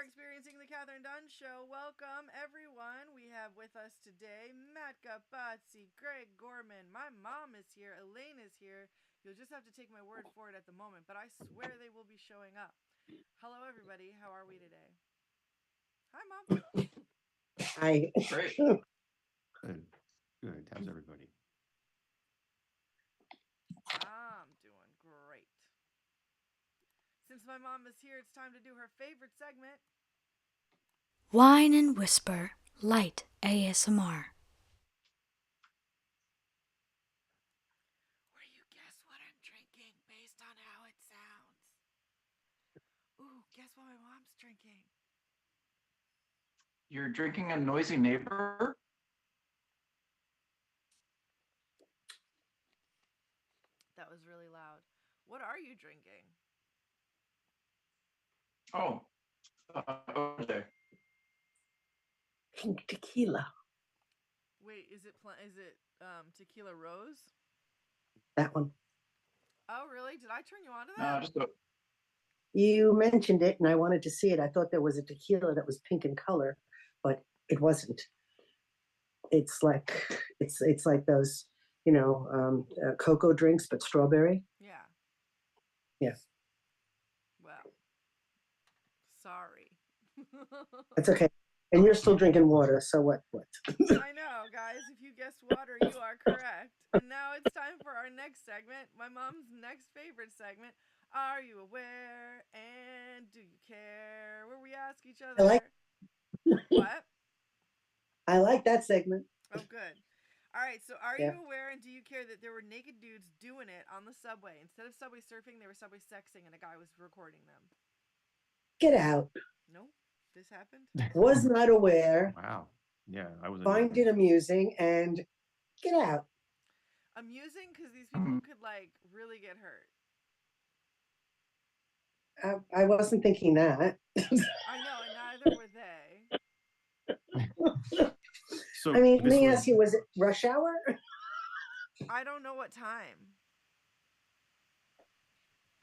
are experiencing the Kathryn Dunn Show. Welcome, everyone. We have with us today Matt Capazzi, Greg Gorman. My mom is here. Elaine is here. You'll just have to take my word for it at the moment, but I swear they will be showing up. Hello, everybody. How are we today? Hi, Mom. Hi. Great. Good. Good. How's everybody? I'm doing great. Since my mom is here, it's time to do her favorite segment. Wine and Whisper Light ASMR. Where you guess what I'm drinking based on how it sounds. Ooh, guess what my mom's drinking? You're drinking a noisy neighbor? That was really loud. What are you drinking? Oh, okay. Pink tequila. Wait, is it tequila rose? That one. Oh, really? Did I turn you on to that? Just a, You mentioned it, and I wanted to see it. I thought there was a tequila that was pink in color, but it wasn't. It's like those, cocoa drinks, but strawberry. Yeah. Yes, Well, sorry. that's okay. And you're still drinking water, so what? I know, guys. If you guessed water, you are correct. And now it's time for our next segment, my mom's next favorite segment. Are you aware and do you care? Where we ask each other. What? I like that segment. Oh, good. All right, so are you aware and do you care that there were naked dudes doing it on the subway? Instead of subway surfing, they were subway sexing, and a guy was recording them. Get out. No, this happened? Was not aware. Wow. Yeah, I was. Find it amusing and get out. Amusing because these people could, really get hurt. I wasn't thinking that. I know, and neither were they. So I mean, let me ask you, was it rush hour? I don't know what time.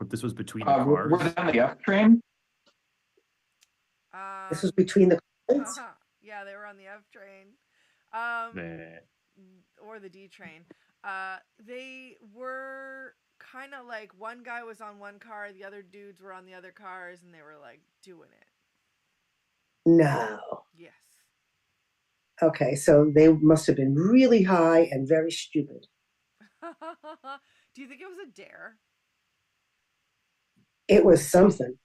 But this was between the cars? Were they on the F train? This was between the cars? Yeah, they were on the F train. Or the D train. They were kind of like one guy was on one car, the other dudes were on the other cars, and they were doing it. No. Yes. Okay, so they must have been really high and very stupid. Do you think it was a dare? It was something.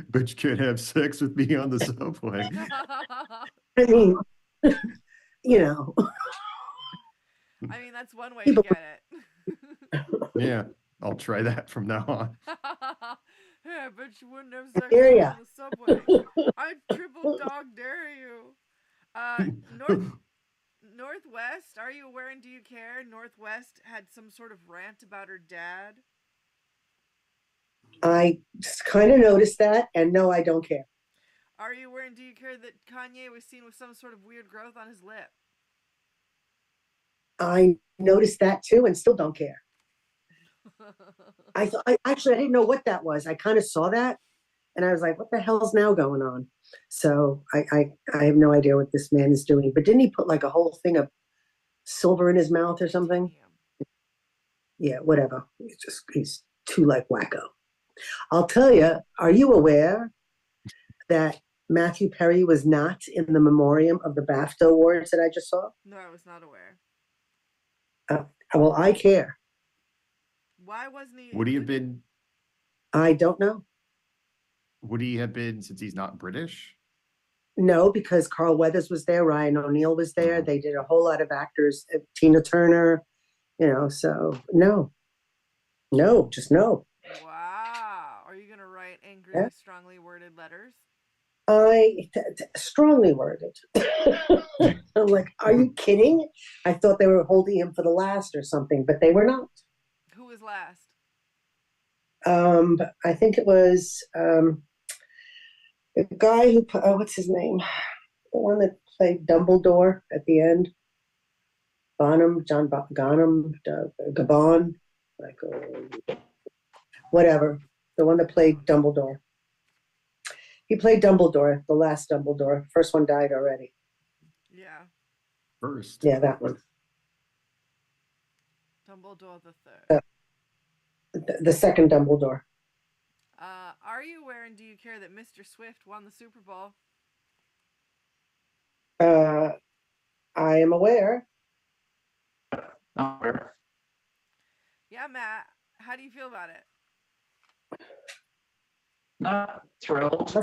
But you can't have sex with me on the subway. I mean, I mean, that's one way to get it. Yeah, I'll try that from now on. Yeah, I bet you wouldn't have sex dare ya. on the subway. I triple dog dare you. Northwest, are you aware and do you care? Northwest had some sort of rant about her dad. I just kind of noticed that, and no, I don't care. Are you aware and do you care that Kanye was seen with some sort of weird growth on his lip? I noticed that too, and still don't care. I didn't know what that was. I kind of saw that, and I was like, "What the hell's now going on?" So I have no idea what this man is doing. But didn't he put a whole thing of silver in his mouth or something? Yeah, whatever. He's too wacko. I'll tell you. Are you aware that Matthew Perry was not in the memoriam of the BAFTA awards that I just saw? No, I was not aware. Well, I care. Why wasn't he? Would he have been? I don't know. Would he have been since he's not British? No, because Carl Weathers was there, Ryan O'Neal was there. They did a whole lot of actors, Tina Turner, so no, just no. Wow. Are you going to write angry, strongly worded letters? Strongly worded. I'm like, are you kidding? I thought they were holding him for the last or something, but they were not. Who was last? I think it was the guy who, what's his name? The one that played Dumbledore at the end. John Gabon, whatever. The one that played Dumbledore. He played Dumbledore, the last Dumbledore. First one died already. Yeah. First. Yeah, that one. Dumbledore the third. The second Dumbledore. Are you aware and do you care that Mr. Swift won the Super Bowl? I am aware. Not aware. Yeah, Matt. How do you feel about it? Not thrilled.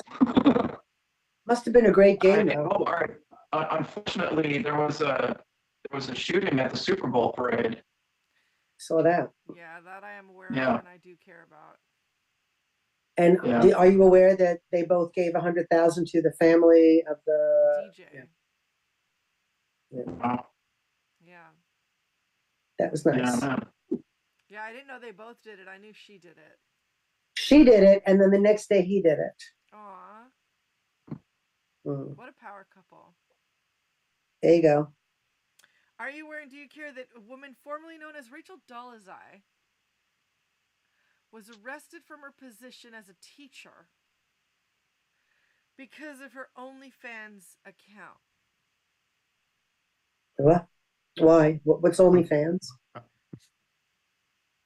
Must have been a great game, though. All right. Unfortunately, there was a shooting at the Super Bowl parade. Saw that. Yeah, that I am aware Yeah. of and I do care about. And Yeah. are you aware that they both gave $100,000 to the family of the DJ. Yeah. Wow. Yeah. That was Yeah, nice. man. Yeah, I didn't know they both did it. I knew she did it. She did it, and then the next day he did it. Aw. Mm. What a power couple. There you go. Are you aware and do you care that a woman formerly known as Rachel Dolezal was arrested from her position as a teacher because of her OnlyFans account? What? Why? What's OnlyFans?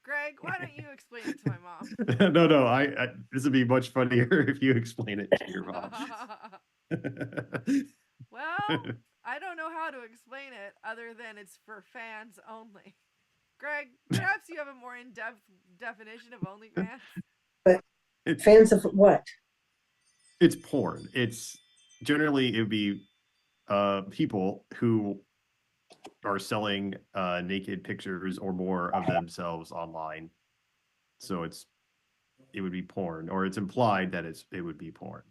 Greg, why don't you explain it to my mom? No. I this would be much funnier if you explain it to your mom. Well, I don't know how to explain it other than it's for fans only. Greg, perhaps you have a more in-depth definition of OnlyFans? But fans of what? It's porn. It's generally it would be people who are selling naked pictures or more of themselves online. So it would be porn, or it's implied that it would be porn.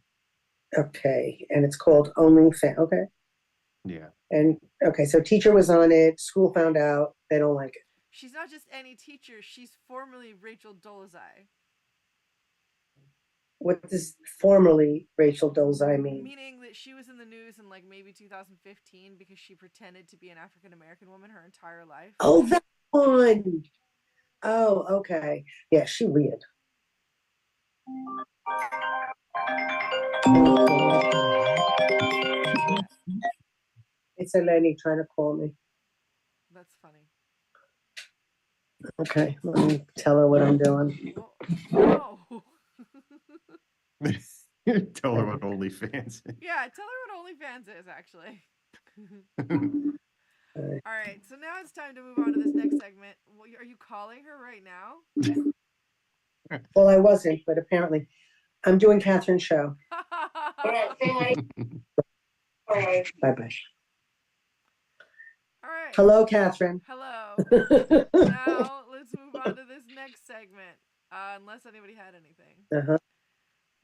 Okay, and it's called OnlyFans. Okay, Yeah. and okay, so teacher was on it. School found out they don't like it. She's not just any teacher. She's formerly Rachel Dolezal. What does formerly Rachel Dolezal mean? Meaning that she was in the news in like maybe 2015 because she pretended to be an African American woman her entire life. Oh, that one. Oh, okay. Yeah, she weird. It's Eleni trying to call me. That's funny. Okay, let me tell her what I'm doing. Well, no. Tell her what OnlyFans is. Yeah, tell her what OnlyFans is, actually. All right, so now it's time to move on to this next segment. Are you calling her right now? Well, I wasn't, but apparently I'm doing Kathryn's show. Bye-bye. All right. Hello, Kathryn. Hello. Now let's move on to this next segment, unless anybody had anything. Uh-huh.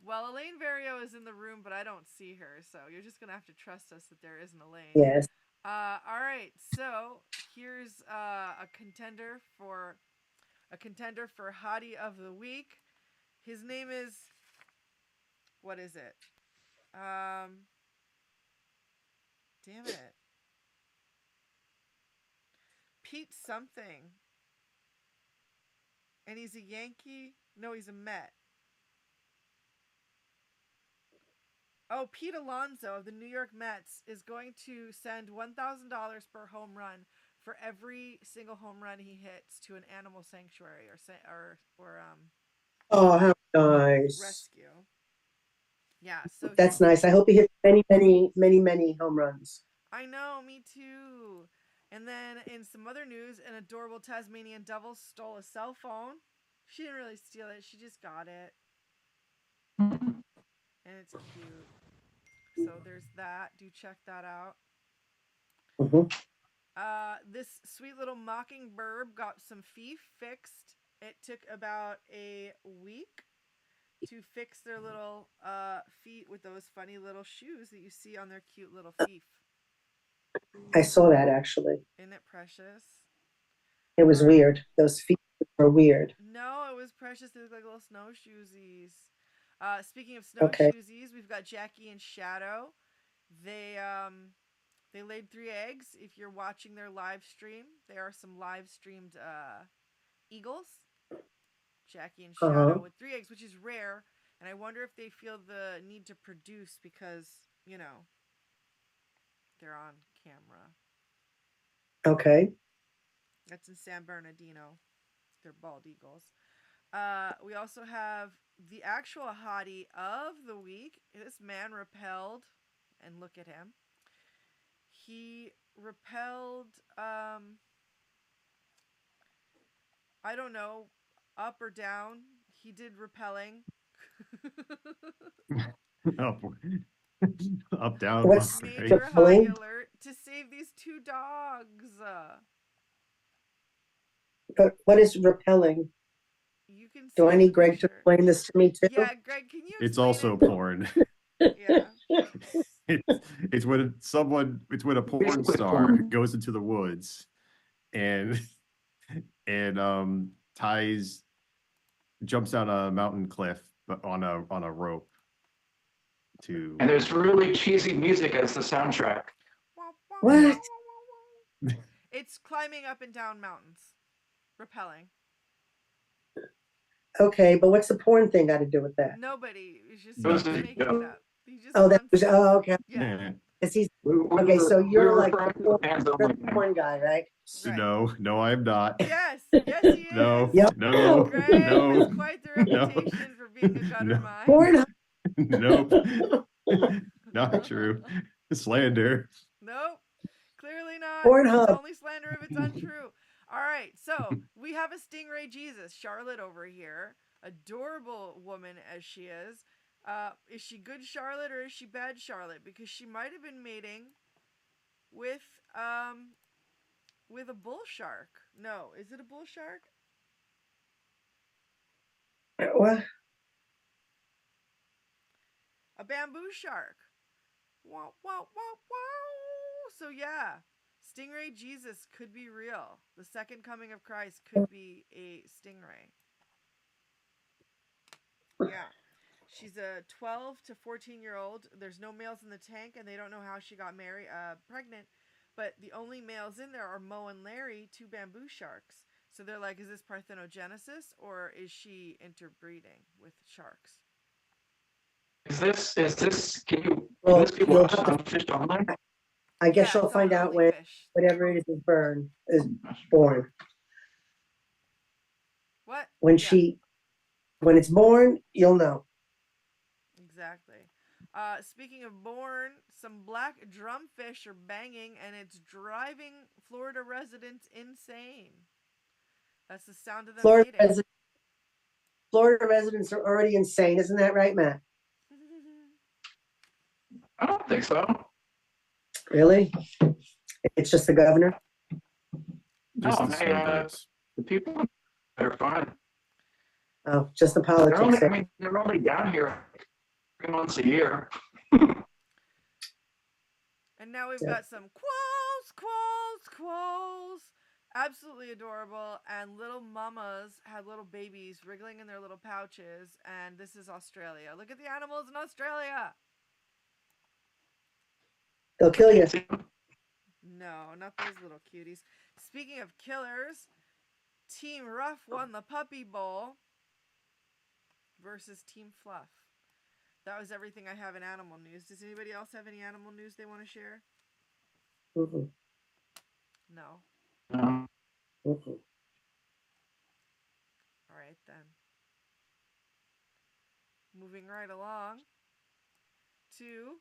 Well, Elaine Vario is in the room, but I don't see her, so you're just gonna have to trust us that there is an Elaine. Yes. All right. So here's a contender for Hottie of the Week. His name is, what is it? Damn it. Pete something. And he's a Yankee. No, he's a Met. Oh, Pete Alonso of the New York Mets is going to send $1,000 per home run for every single home run he hits to an animal sanctuary or Oh, how nice. rescue. Yeah, so That's nice. I hope he hits many, many, many, many home runs. I know, me too. And then in some other news, an adorable Tasmanian devil stole a cell phone. She didn't really steal it, she just got it. And it's cute. So there's that. Do check that out. Mm-hmm. This sweet little mockingbird got some feet fixed. It took about a week to fix their little feet with those funny little shoes that you see on their cute little feet. I saw that actually. Isn't it precious? It was weird. Those feet were weird. No, it was precious. They look like little snowshoesies. Speaking of snowshoesies, we've got Jackie and Shadow. They laid 3 eggs. If you're watching their live stream, there are some live streamed eagles. Jackie and Shadow with 3 eggs, which is rare And I wonder if they feel the need to produce because, they're on camera. Okay. That's in San Bernardino. They're bald eagles. We also have the actual hottie of the week. This man repelled, and look at him. He repelled, I don't know, up or down. He did repelling. Up, up, down. What's Right? Major high repelling? alert to save these 2 dogs. But what is repelling? You can see Do I the need Greg to picture. explain this to me too? Yeah, Greg, can you explain It's also it? porn. Yeah. It's when a porn Basically star porn. goes into the woods and jumps down a mountain cliff but on a rope to And there's really cheesy music as the soundtrack. What? It's climbing up and down mountains. Repelling. Okay, but what's the porn thing got to do with that? Nobody. He's just Those he's are- making yeah. it up. He just Oh, that wants was, to- oh, okay. Yeah. Is he, We okay, were- so we you're were like referring to the fans you're only the thing. porn guy, right? Right. No, I'm not. Yes, yes, he is. No, Yep. no, Greg no, has quite the no, reputation for being a gutter no. mind. Porn. Nope. Not true. Slander. Nope. Clearly not. Pornhub. It's only slander if it's untrue. All right, so we have a Stingray Jesus, Charlotte over here. Adorable woman as she is. Is she good Charlotte or is she bad Charlotte? Because she might have been mating with a bull shark. No, is it a bull shark? What? A bamboo shark. Wow, wow, wow, wow. So yeah, Stingray Jesus could be real. The second coming of Christ could be a stingray. Yeah. She's a 12 to 14-year-old. There's no males in the tank, and they don't know how she got pregnant. But the only males in there are Mo and Larry, 2 bamboo sharks. So they're like, is this parthenogenesis, or is she interbreeding with sharks? Is this, can Well, this be you'll watched have to- on Fish Online? I guess Yeah, you'll it's on find out when Onlyfish. whatever it is born. What? When Yeah. when it's born, you'll know. Exactly. Speaking of born, some black drumfish are banging, and it's driving Florida residents insane. That's the sound of them Florida mating. Florida residents are already insane, isn't that right, Matt? I don't think so. Really? It's just the governor? Just No, the hey, snowbirds. the people are fine. Oh, just the They're politics. they're only down here 3 months a year. And now we've Yeah. got some quolls. Absolutely adorable. And little mamas had little babies wriggling in their little pouches. And this is Australia. Look at the animals in Australia. They'll kill you. No, not those little cuties. Speaking of killers, Team Rough won the Puppy Bowl versus Team Fluff. That was everything I have in animal news. Does anybody else have any animal news they want to share? Mm-mm. No. Mm-mm. All right, then. Moving right along to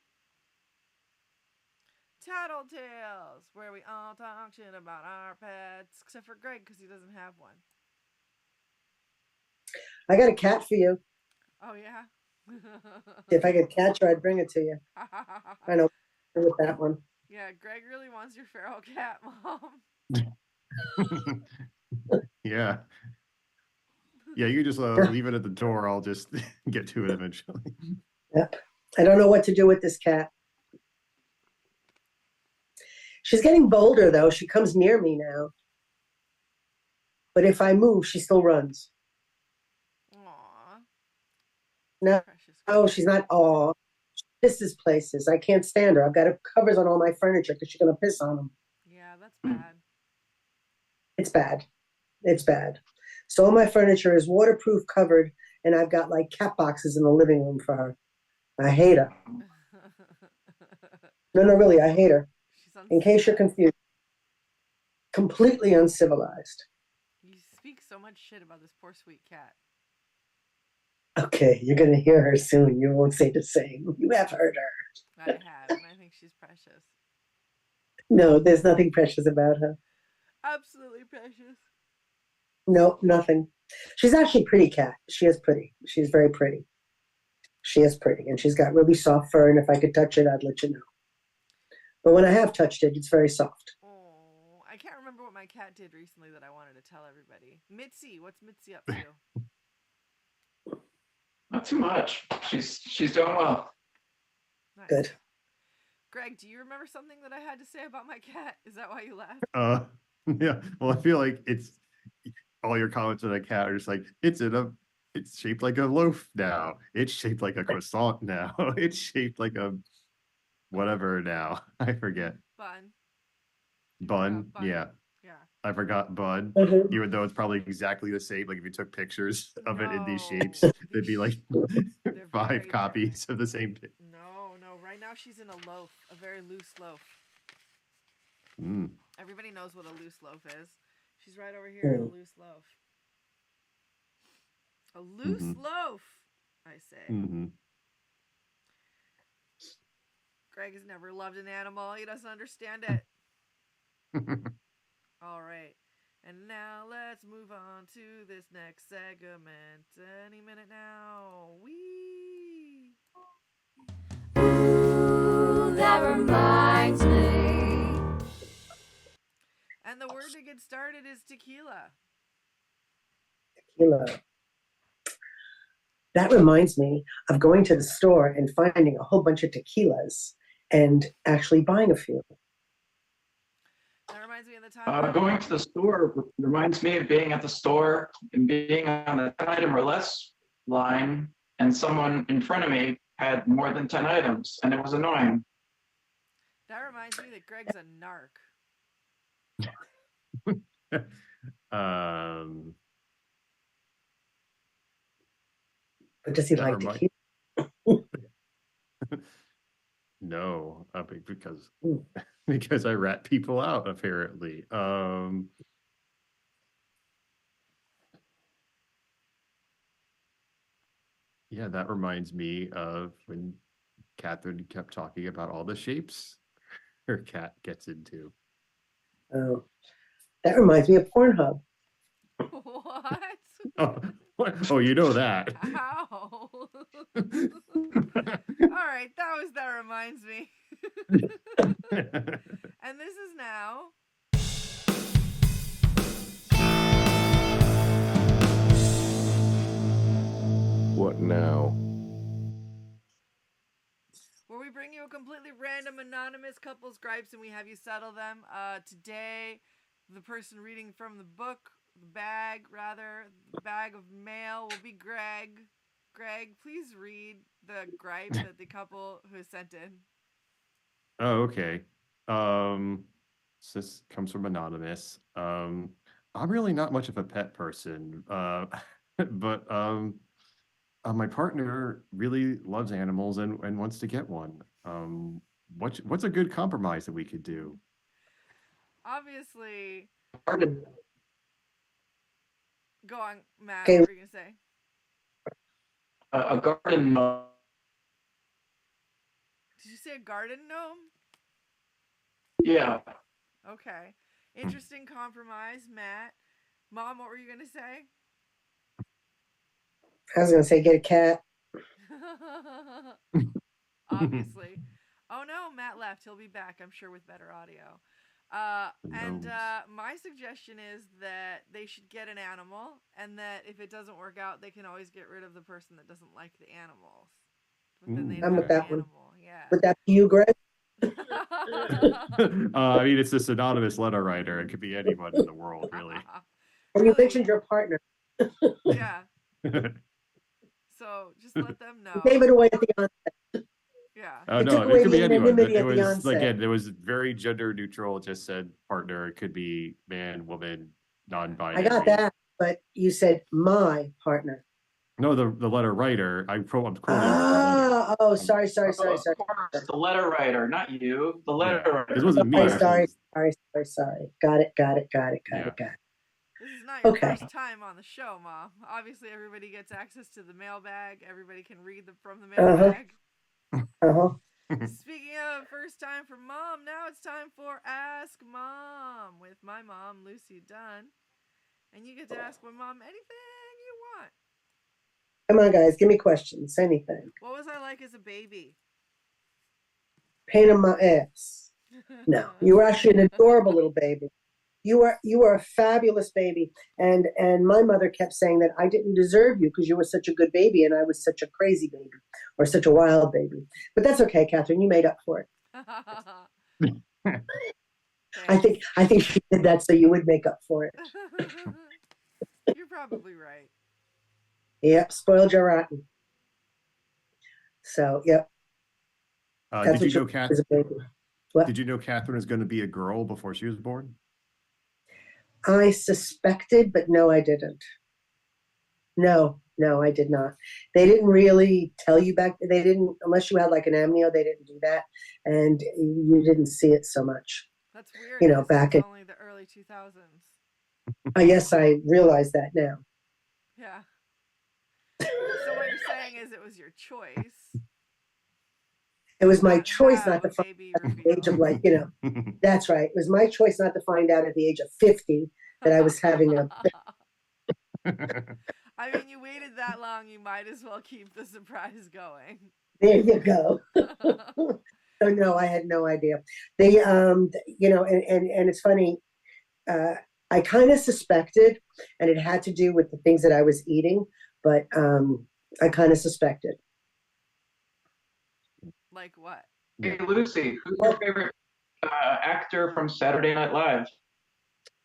Tattletales, where we all talk shit about our pets, except for Greg, because he doesn't have one. I got a cat for you. Oh, yeah? If I could catch her, I'd bring it to you. I know with that one. Yeah, Greg really wants your feral cat, Mom. Yeah. Yeah, you just leave it at the door. I'll just get to it eventually. Yep. I don't know what to do with this cat. She's getting bolder, though. She comes near me now. But if I move, she still runs. Aww. No, Precious. oh, she's not. Oh, she pisses places. I can't stand her. I've got covers on all my furniture because she's going to piss on them. Yeah, that's bad. It's bad. It's bad. So all my furniture is waterproof, covered, and I've got like cat boxes in the living room for her. I hate her. No, really, I hate her. In case you're confused, completely uncivilized. You speak so much shit about this poor sweet cat. Okay, you're going to hear her soon. You won't say the same. You have heard her. I have, and I think she's precious. No, there's nothing precious about her. Absolutely precious. No, nothing. She's actually a pretty cat. She is pretty. She's very pretty. She is pretty, and she's got really soft fur, and if I could touch it, I'd let you know. But when I have touched it, it's very soft. Oh, I can't remember what my cat did recently that I wanted to tell everybody. Mitzi, what's Mitzi up to? Not too much. She's doing well. Nice. Good. Greg, do you remember something that I had to say about my cat? Is that why you laughed? Yeah. Well, I feel like it's all your comments on a cat are just like it's shaped like a loaf now. It's shaped like a croissant now. It's shaped like a whatever now. I forget. Bun. Bun. Yeah. Yeah. I forgot bun. Mhm. Even though it's probably exactly the same. Like if you took pictures of it in these No. shapes, there'd be like They're 5 very copies of the same thing. No. Right now she's in a loaf, a very loose loaf. Mm. Everybody knows what a loose loaf is. She's right over here in a loose loaf. A loose loaf, I say. Mm-hmm. Greg has never loved an animal. He doesn't understand it. All right. And now let's move on to this next segment. Any minute now. Wee. Ooh, that reminds me. And the word to get started is tequila. Tequila. That reminds me of going to the store and finding a whole bunch of tequilas and actually buying a few. That reminds me of the time. Going to the store reminds me of being at the store and being on the 10 item or less line, and someone in front of me had more than 10 items, and it was annoying. That reminds me that Greg's a narc. But does he That like remind- tequila? No, because I rat people out apparently. Yeah, that reminds me of when Kathryn kept talking about all the shapes her cat gets into. Oh, that reminds me of Pornhub. What? Oh, what? Oh, you know that. How? All right, that reminds me. And this is now. What now? Where we bring you a completely random anonymous couple's gripes and we have you settle them. Today, the person reading from the bag of mail will be Greg. Greg, please read the gripe that the couple who sent in. Oh, okay. So this comes from anonymous. I'm really not much of a pet person, but my partner really loves animals and wants to get one. What's a good compromise that we could do? Obviously, Garden. go on, Matt. Okay. What were you gonna say? A garden gnome. Did you say a garden gnome? Yeah. Okay. Interesting compromise, Matt. Mom, what were you gonna say? I was going to say get a cat. Obviously. Oh no, Matt left. He'll be back, I'm sure, with better audio. My suggestion is that they should get an animal, and that if it doesn't work out, they can always get rid of the person that doesn't like the animals. But then they'd I'm have with that an one. animal. Yeah. Would that be you, Greg? I mean, it's this anonymous letter writer. It could be anyone in the world, really. And you mentioned your partner. Yeah. So just let them know. You gave it away at the onset. Yeah. Oh It no, took away it could the be anyone. anonymity It at the was onset. again, it was very gender neutral. It just said partner. It could be man, woman, non-binary. I got that, but you said my partner. No, the letter writer. I'm quoting. Sorry. Of course, the letter writer, not you. The letter Yeah, writer. this wasn't me. Sorry. This was- Got it. Yeah. This is not your Okay. first time on the show, Mom. Obviously, everybody gets access to the mailbag. Everybody can read from the mailbag. Speaking of first time for Mom, now it's time for Ask Mom with my mom, Lucy Dunn. And you get to ask my mom anything you want. Come on, guys, give me questions. Anything. What was I like as a baby? Pain in my ass. No, you were actually an adorable little baby. You were a fabulous baby, and my mother kept saying that I didn't deserve you because you were such a good baby and I was such a crazy baby or such a wild baby. But that's okay, Kathryn. You made up for it. I think she did that so you would make up for it. You're probably right. Yep, spoiled you rotten. So yep. Did you know Kathryn? What? Did you know Kathryn was going to be a girl before she was born? I suspected, but no, I didn't. No, I did not. They didn't really tell you back. They didn't, unless you had like an amnio, they didn't do that. And you didn't see it so much. That's weird. You know, back in only the early 2000s. Yes, I realize that now. Yeah. So what you're saying is it was your choice. It was my choice not to find baby out at the age of that's right. It was my choice not to find out at the age of 50 that I was having a. I mean, you waited that long, you might as well keep the surprise going. There you go. So no, I had no idea. They, you know, and it's funny. I kind of suspected, and it had to do with the things that I was eating, but I kind of suspected. Like what? Hey, Lucy, who's your favorite actor from Saturday Night Live?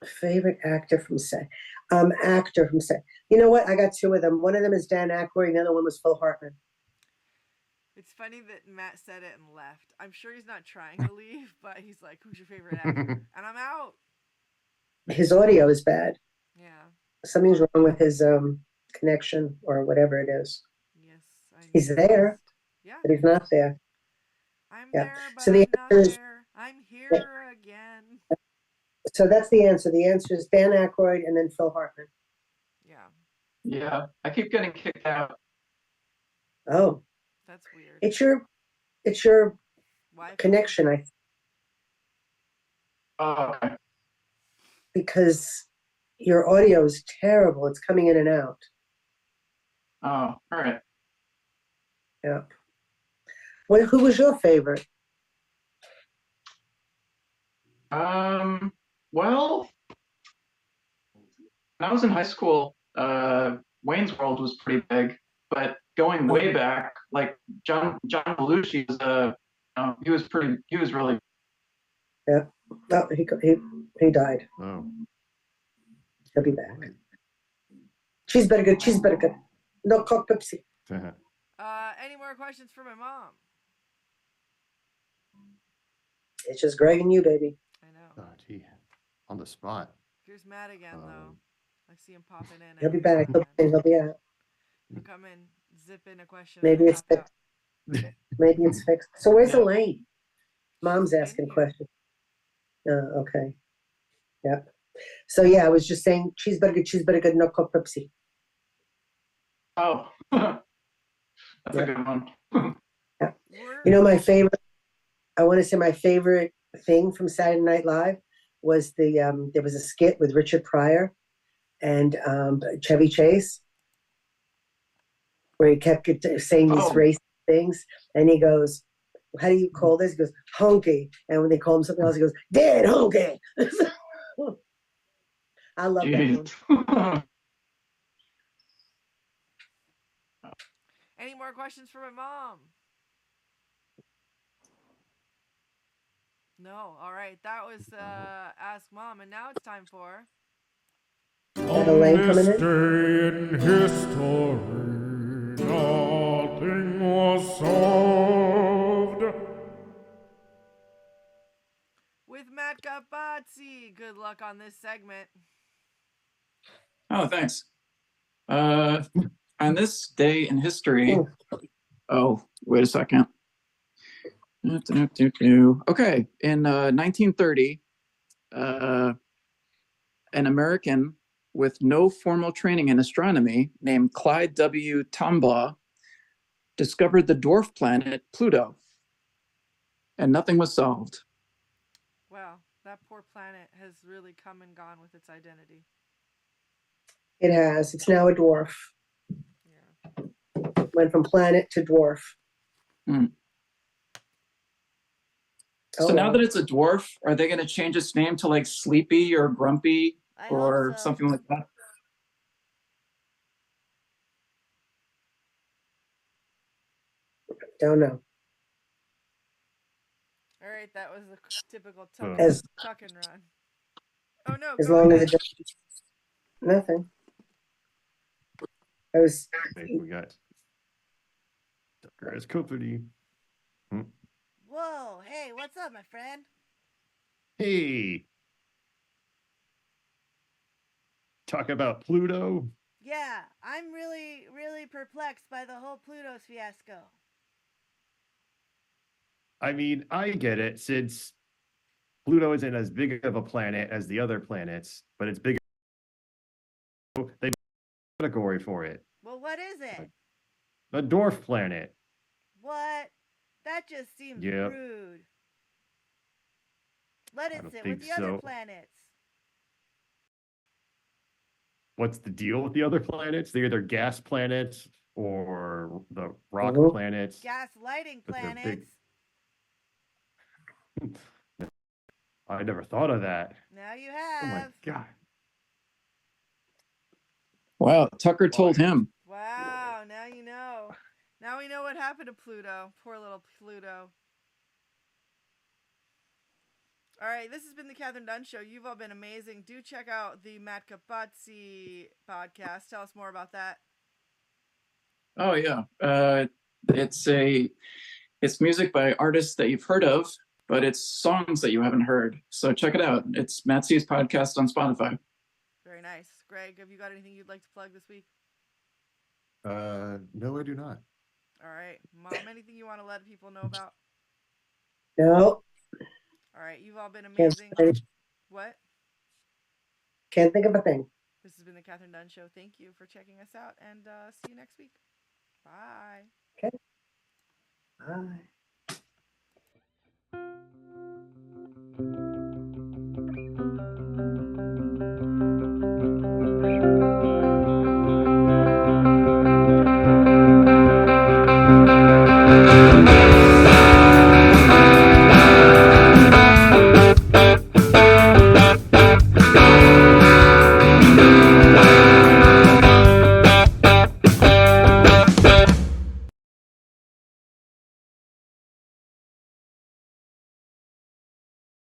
Favorite actor from You know what? I got two of them. One of them is Dan Aykroyd, and the other one was Phil Hartman. It's funny that Matt said it and left. I'm sure he's not trying to leave, but he's like, "Who's your favorite actor?" And I'm out. His audio is bad. Yeah. Something's wrong with his connection or whatever it is. Yes, he's there. Yeah, but he's not there. I'm there, but I'm not there. I'm here again. So that's the answer. The answer is Dan Aykroyd and then Phil Hartman. Yeah. Yeah, I keep getting kicked out. Oh, that's weird. It's your Wi-Fi connection, I think. Oh, okay. Because your audio is terrible. It's coming in and out. Oh, all right. Yeah. Well, who was your favorite? Well, when I was in high school, Wayne's World was pretty big, but going way back, like John Belushi was he was really. Yeah. Oh, he died. Oh. He'll be back. She's better good. No Coke Pepsi. Any more questions for my mom? It's just Greg and you, baby. I know. Oh, gee. On the spot. Here's Matt again, though. I see him popping in. He'll be back. He'll be out. He'll come in, zip in a question. Maybe it's fixed. Maybe it's fixed. So where's Elaine? Mom's asking questions. Okay. Yep. So yeah, I was just saying cheeseburger, no Coke Pepsi. Oh, that's a good one. Yeah. You know, I want to say my favorite thing from Saturday Night Live was there was a skit with Richard Pryor and Chevy Chase where he kept saying these racist things, and he goes, "How do you call this?" He goes, "Honky," and when they call him something else, he goes, "Dead honky." I love that one. Any more questions for my mom? No. All right. That was Ask Mom, and now it's time for. On this day in history, nothing was solved. With Matt Capazzi. Good luck on this segment. Oh, thanks. On this day in history, Oh. oh, wait a second. Okay, in 1930, an American with no formal training in astronomy named Clyde W. Tombaugh discovered the dwarf planet Pluto, and nothing was solved. Wow, that poor planet has really come and gone with its identity. It has. It's now a dwarf. Yeah. Went from planet to dwarf. So Oh, now well. that it's a dwarf, are they going to change its name to like Sleepy or Grumpy I or hope so. something like that? Don't know. All right, that was a typical As tuck and run. Oh no, as go long ahead. as it does nothing. I was Okay, we got Tucker as company. Whoa, hey, what's up, my friend? Hey, talk about Pluto. Yeah, I'm really, really perplexed by the whole Pluto's fiasco. I mean, I get it since Pluto isn't as big of a planet as the other planets, but it's bigger. They have a category for it. Well, what is it? A dwarf planet. What? That just seems Yep. rude. Let I it don't sit with think the other so. planets. What's the deal with the other planets? They're either gas planets or the rock Mhm. planets. Gaslighting But they're planets. big. I never thought of that. Now you Oh my have. god. Wow, Tucker told him. Wow, now you know. Now we know what happened to Pluto. Poor little Pluto. All right, this has been the Kathryn Dunn Show. You've all been amazing. Do check out the Matt Capazzi podcast. Tell us more about that. Oh yeah, it's music by artists that you've heard of, but it's songs that you haven't heard. So check it out. It's Matt C's podcast on Spotify. Very nice. Greg, have you got anything you'd like to plug this week? No, I do not. All right. Mom, anything you want to let people know about? No, All right. You've all been can't, amazing. What? can't think of a thing. This has been the Kathryn Dunn Show. Thank you for checking us out, and see you next week. Bye. Okay. Bye.